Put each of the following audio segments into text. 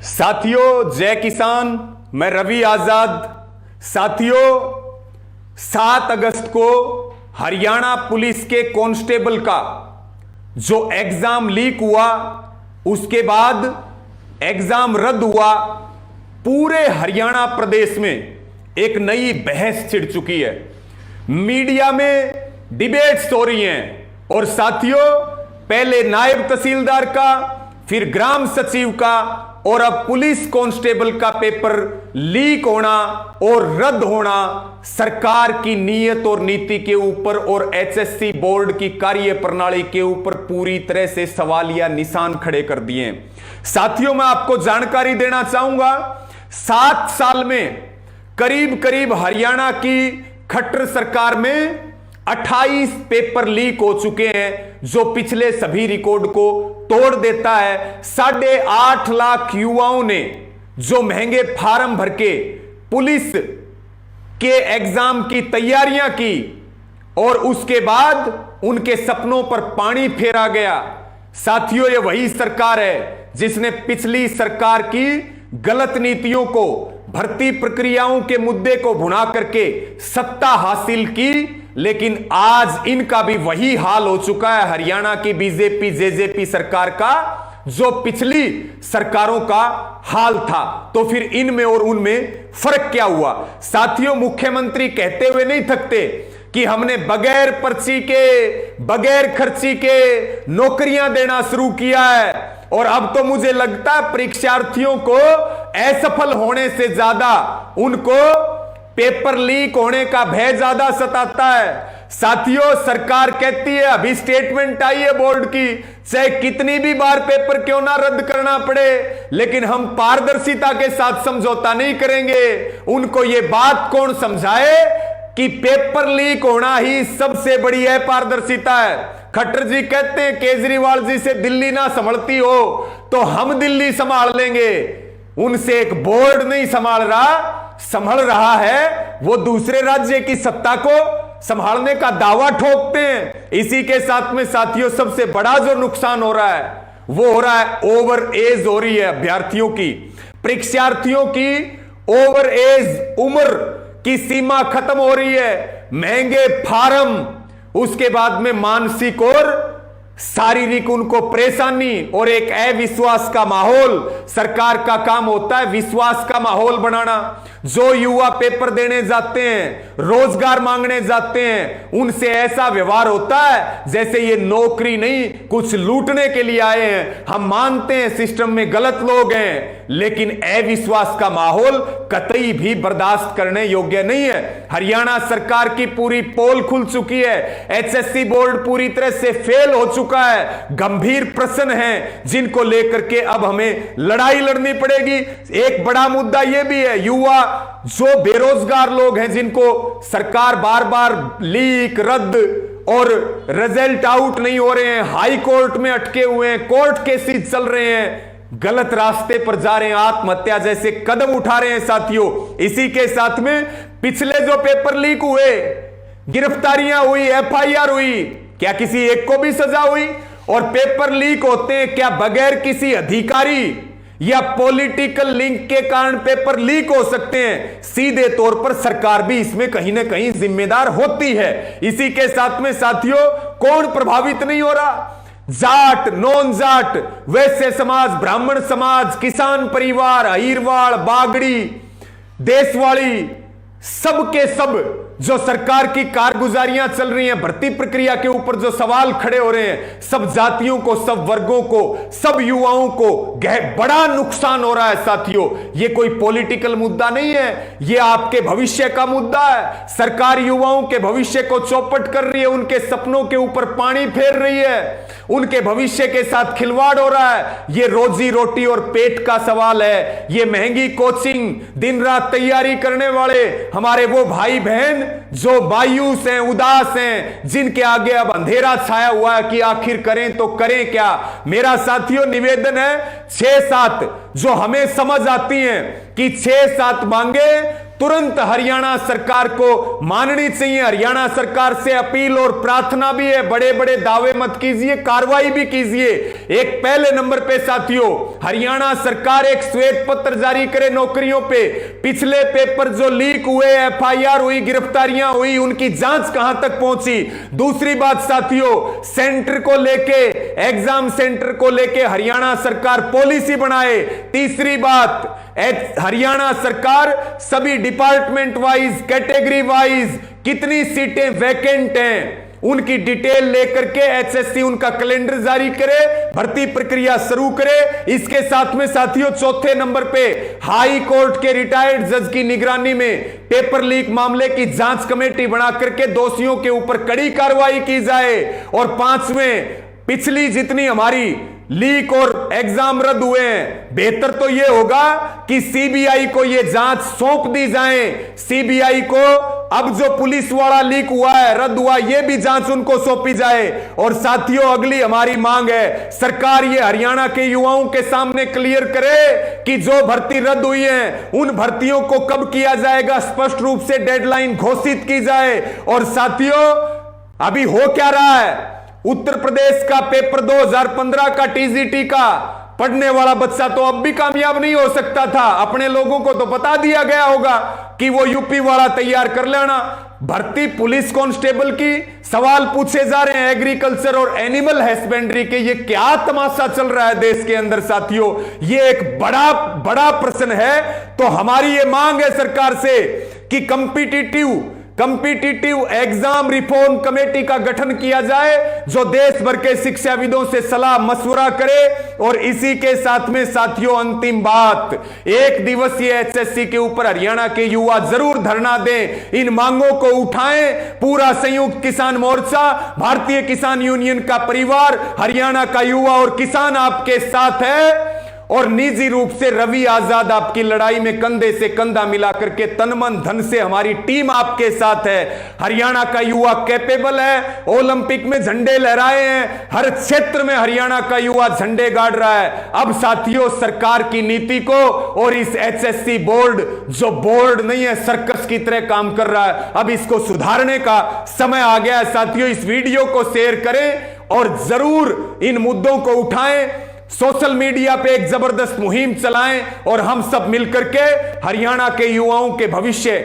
साथियों, जय किसान। मैं रवि आजाद। साथियों, 7 अगस्त को हरियाणा पुलिस के कांस्टेबल का जो एग्जाम लीक हुआ, उसके बाद एग्जाम रद्द हुआ। पूरे हरियाणा प्रदेश में एक नई बहस छिड़ चुकी है। मीडिया में डिबेट्स हो रही हैं। और साथियों, पहले नायब तहसीलदार का, फिर ग्राम सचिव का और अब पुलिस कांस्टेबल का पेपर लीक होना और रद्द होना सरकार की नीयत और नीति के ऊपर और एचएससी बोर्ड की कार्य प्रणाली के ऊपर पूरी तरह से सवालिया निशान खड़े कर दिए। साथियों, मैं आपको जानकारी देना चाहूंगा, 7 साल में करीब करीब हरियाणा की खट्टर सरकार में 28 पेपर लीक हो चुके हैं, जो पिछले सभी रिकॉर्ड को तोड़ देता है। 8.5 लाख युवाओं ने जो महंगे फार्म भर के पुलिस के एग्जाम की तैयारियां की और उसके बाद उनके सपनों पर पानी फेरा गया। साथियों, यह वही सरकार है जिसने पिछली सरकार की गलत नीतियों को, भर्ती प्रक्रियाओं के मुद्दे को भुना करके सत्ता हासिल की। लेकिन आज इनका भी वही हाल हो चुका है हरियाणा की बीजेपी जेजेपी सरकार का, जो पिछली सरकारों का हाल था। तो फिर इनमें और उनमें फर्क क्या हुआ? साथियों, मुख्यमंत्री कहते हुए नहीं थकते कि हमने बगैर पर्ची के, बगैर खर्ची के नौकरियां देना शुरू किया है। और अब तो मुझे लगता है परीक्षार्थियों को असफल होने से ज्यादा उनको पेपर लीक होने का भय ज्यादा सताता है। साथियों, सरकार कहती है, अभी स्टेटमेंट आई है बोर्ड की, चाहे कितनी भी बार पेपर क्यों ना रद्द करना पड़े, लेकिन हम पारदर्शिता के साथ समझौता नहीं करेंगे। उनको यह बात कौन समझाए कि पेपर लीक होना ही सबसे बड़ी अपारदर्शिता है। खट्टर जी कहते हैं, केजरीवाल जी से दिल्ली ना संभलती हो तो हम दिल्ली संभाल लेंगे। उनसे एक बोर्ड नहीं संभल रहा है, वो दूसरे राज्य की सत्ता को संभालने का दावा ठोकते हैं। इसी के साथ में साथियों, सबसे बड़ा जो नुकसान हो रहा है वो हो रहा है ओवर एज हो रही है अभ्यर्थियों की, परीक्षार्थियों की ओवर एज उम्र की सीमा खत्म हो रही है। महंगे फार्म, उसके बाद में मानसिक और शारीरिक उनको परेशानी और एक अविश्वास का माहौल। सरकार का काम होता है विश्वास का माहौल बनाना। जो युवा पेपर देने जाते हैं, रोजगार मांगने जाते हैं, उनसे ऐसा व्यवहार होता है जैसे ये नौकरी नहीं, कुछ लूटने के लिए आए हैं। हम मानते हैं सिस्टम में गलत लोग हैं, लेकिन अविश्वास का माहौल कतई भी बर्दाश्त करने योग्य नहीं है। हरियाणा सरकार की पूरी पोल खुल चुकी है। एचएससी बोर्ड पूरी तरह से फेल हो चुका है। गंभीर प्रश्न हैं जिनको लेकर के अब हमें लड़ाई लड़नी पड़ेगी। एक बड़ा मुद्दा यह भी है, युवा जो बेरोजगार लोग हैं, जिनको सरकार बार बार लीक, रद्द और रिजल्ट आउट नहीं हो रहे हैं, हाई कोर्ट में अटके हुए हैं, कोर्ट केसेस चल रहे हैं, गलत रास्ते पर जा रहे हैं, आत्महत्या जैसे कदम उठा रहे हैं। साथियों, इसी के साथ में पिछले जो पेपर लीक हुए, गिरफ्तारियां हुई, एफआईआर हुई, क्या किसी एक को भी सजा हुई? और पेपर लीक होते हैं क्या बगैर किसी अधिकारी या पॉलिटिकल लिंक के कारण पेपर लीक हो सकते हैं? सीधे तौर पर सरकार भी इसमें कहीं ना कहीं जिम्मेदार होती है। इसी के साथ में साथियों, कौन प्रभावित नहीं हो रहा? जाट, नॉन जाट, वैश्य समाज, ब्राह्मण समाज, किसान परिवार, अहीरवाड़, बागड़ी, देशवाड़ी, सबके सब जो सरकार की कारगुजारियां चल रही हैं, भर्ती प्रक्रिया के ऊपर जो सवाल खड़े हो रहे हैं, सब जातियों को, सब वर्गों को, सब युवाओं को बड़ा नुकसान हो रहा है। साथियों, ये कोई पॉलिटिकल मुद्दा नहीं है, ये आपके भविष्य का मुद्दा है। सरकार युवाओं के भविष्य को चौपट कर रही है, उनके सपनों के ऊपर पानी फेर रही है, उनके भविष्य के साथ खिलवाड़ हो रहा है। ये रोजी रोटी और पेट का सवाल है। ये महंगी कोचिंग, दिन रात तैयारी करने वाले हमारे वो भाई बहन जो मायूस हैं, उदास हैं, जिनके आगे अब अंधेरा छाया हुआ है कि आखिर करें तो करें क्या। मेरा साथियों निवेदन है, 6-7 जो हमें समझ आती हैं कि 6-7 मांगे तुरंत हरियाणा सरकार को माननी चाहिए। हरियाणा सरकार से अपील और प्रार्थना भी है, बड़े बड़े दावे मत कीजिए, कार्रवाई भी कीजिए। एक पहले नंबर पे साथियों, हरियाणा सरकार एक श्वेत पत्र जारी करे नौकरियों पे। पिछले पेपर जो लीक हुए, एफआईआर हुई, गिरफ्तारियां हुई, उनकी जांच कहां तक पहुंची। दूसरी बात साथियों, सेंटर को लेके, एग्जाम सेंटर को लेके हरियाणा सरकार पॉलिसी बनाए। तीसरी बात, हरियाणा सरकार सभी डिपार्टमेंट वाइज, कैटेगरी वाइज कितनी सीटें वैकेंट हैं उनकी डिटेल लेकर के एचएससी उनका कैलेंडर जारी करे, भर्ती प्रक्रिया शुरू करे। इसके साथ में साथियों चौथे नंबर पे हाई कोर्ट के रिटायर्ड जज की निगरानी में पेपर लीक मामले की जांच कमेटी बना करके दोषियों के ऊपर कड़ी कार्रवाई की जाए। और पांचवें, पिछली जितनी हमारी लीक और एग्जाम रद्द हुए हैं, बेहतर तो यह होगा कि सीबीआई को यह जांच सौंप दी जाए। सीबीआई को अब जो पुलिस वाला लीक हुआ है, रद्द हुआ, यह भी जांच उनको सौंपी जाए। और साथियों अगली हमारी मांग है, सरकार ये हरियाणा के युवाओं के सामने क्लियर करे कि जो भर्ती रद्द हुई है उन भर्तियों को कब किया जाएगा, स्पष्ट रूप से डेडलाइन घोषित की जाए। और साथियों अभी हो क्या रहा है, उत्तर प्रदेश का पेपर 2015 का टीजीटी का पढ़ने वाला बच्चा तो अब भी कामयाब नहीं हो सकता था। अपने लोगों को तो बता दिया गया होगा कि वो यूपी वाला तैयार कर लेना। भर्ती पुलिस कांस्टेबल की सवाल पूछे जा रहे हैं एग्रीकल्चर और एनिमल हस्बेंड्री के। ये क्या तमाशा चल रहा है देश के अंदर साथियों, ये एक बड़ा बड़ा प्रश्न है। तो हमारी ये मांग है सरकार से कि कॉम्पिटिटिव एग्जाम रिफॉर्म कमेटी का गठन किया जाए जो देश भर के शिक्षाविदों से सलाह मशवरा करे। और इसी के साथ में साथियों अंतिम बात, एक दिवसीय एचएससी के ऊपर हरियाणा के युवा जरूर धरना दें, इन मांगों को उठाएं। पूरा संयुक्त किसान मोर्चा, भारतीय किसान यूनियन का परिवार, हरियाणा का युवा और किसान आपके साथ है। और निजी रूप से रवि आजाद आपकी लड़ाई में कंधे से कंधा मिला करके तन मन धन से हमारी टीम आपके साथ है। हरियाणा का युवा कैपेबल है, ओलंपिक में झंडे लहराए हैं, हर क्षेत्र में हरियाणा का युवा झंडे गाड़ रहा है। अब साथियों सरकार की नीति को और इस एचएससी बोर्ड जो बोर्ड नहीं है सर्कस की तरह काम कर रहा है, अब इसको सुधारने का समय आ गया है। साथियों इस वीडियो को शेयर करें और जरूर इन मुद्दों को उठाएं, सोशल मीडिया पे एक जबरदस्त मुहिम चलाएं और हम सब मिलकर के हरियाणा के युवाओं के भविष्य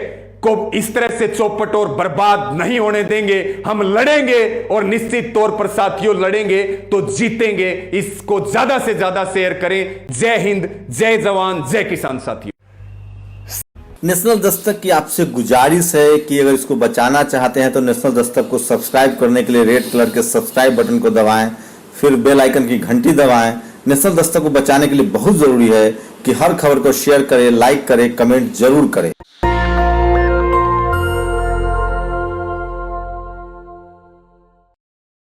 को इस तरह से चौपट और बर्बाद नहीं होने देंगे। हम लड़ेंगे और निश्चित तौर पर साथियों लड़ेंगे तो जीतेंगे। इसको ज्यादा से ज्यादा शेयर करें। जय हिंद, जय जवान, जय किसान। साथियों नेशनल दस्तक की आपसे गुजारिश है कि अगर इसको बचाना चाहते हैं तो नेशनल दस्तक को सब्सक्राइब करने के लिए रेड कलर के सब्सक्राइब बटन को दबाएं, फिर बेल आइकन की घंटी दबाएं। नेशनल दस्तक को बचाने के लिए बहुत जरूरी है कि हर खबर को शेयर करें, लाइक करें, कमेंट जरूर करें।